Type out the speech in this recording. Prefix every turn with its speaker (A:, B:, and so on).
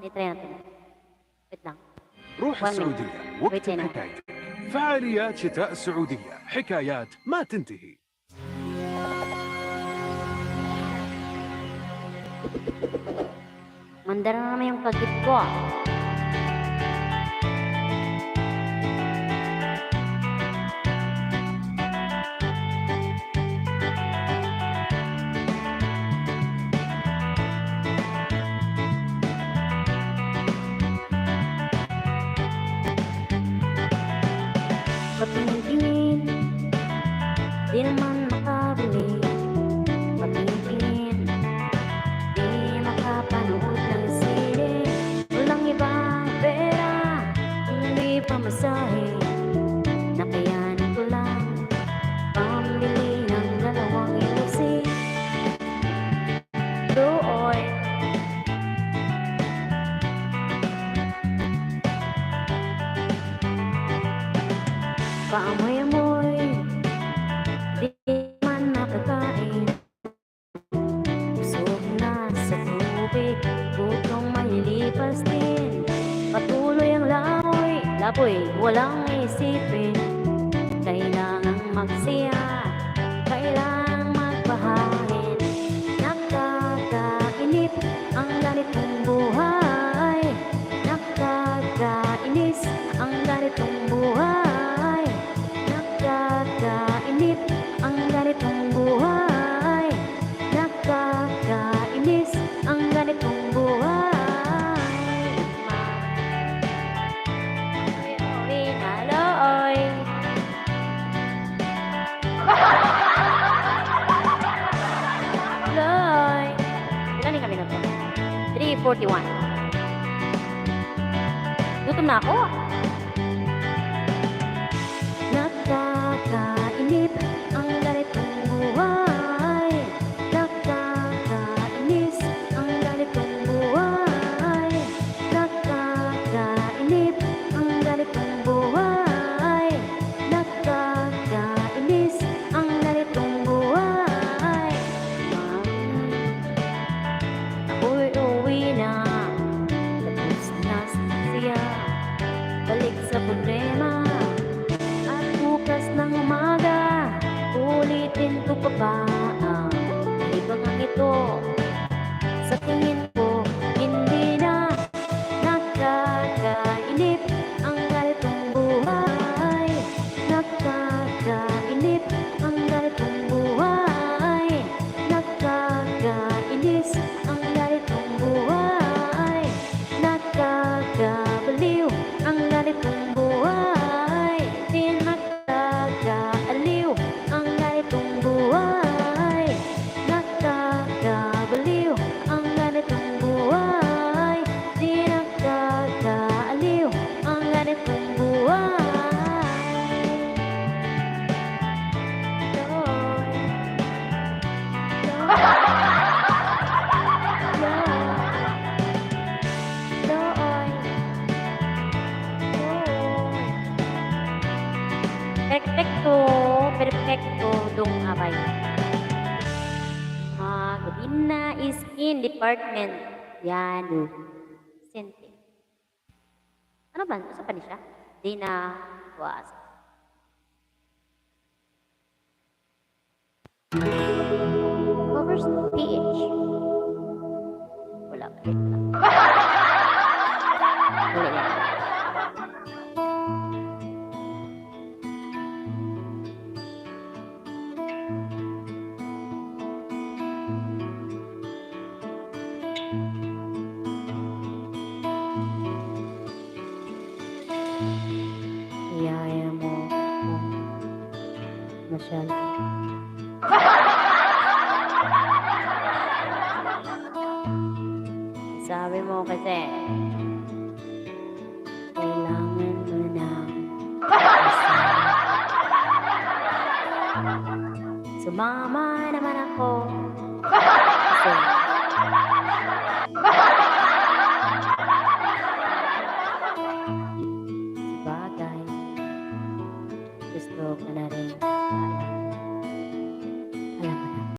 A: i-try natin. Wait lang.
B: روح
A: 1 minute.
B: السعودية واكتب
A: Wait,
B: حكايتك. فعاليات شتاء السعودية، حكايات ما تنتهي.
A: Mandar na naman yung kagit ko. Patingin-tingin, di naman makabili. Patingin-tingin, di makapanood ng sine. Walang ibang pera, hindi pamasahe. Nakayanan ko lang, pambili ng 2 ilusi. Doon, paamoy-amoy, di man nakakain. Busog na sa tubig, gutong malilipas din. Patuloy ang laboy, walang isipin. Kailangang magsiya, kailangang magbahain. Nakakainip ang ganitong buhay. Nakakainis ang ganitong buhay. Nakakainis ang ganitong buhay. Nakakainis ang ganitong buhay. Uwi na looy. Loy. Ilan kami na to? 3:41. Gutom na ako. Nakakainip ang ganitong buhay. Nakakainis ang ganitong buhay. Nakakainip ang ganitong buhay. Nakakainis ang ganitong buhay. Ako'y uwi na, tapos na siya. Balik sa problema. At bukas ng umaga, ulitin ko pa ba ang libangang ito? Sa tingin ko, hindi na. Nakakainip ang ganitong buhay. Nakakainip ang ganitong buhay. Nakakainis ang ganitong buhay. Nakakabaliw ang ganitong buhay. Di nakakaaliw ang ganitong buhay. Nakakabaliw ang ganitong buhay. Di nakakaaliw ang ganitong buhay. Loy. Perfecto dong abay. Magdina is in department. Yan. Sente. Ano ba? Asa pa ni siya? Dina was. Covers PH. Wala. Wala yan. Iyaya mo ako masyado. Sabi mo kasi, kailangan mo ng sumama naman ako kasi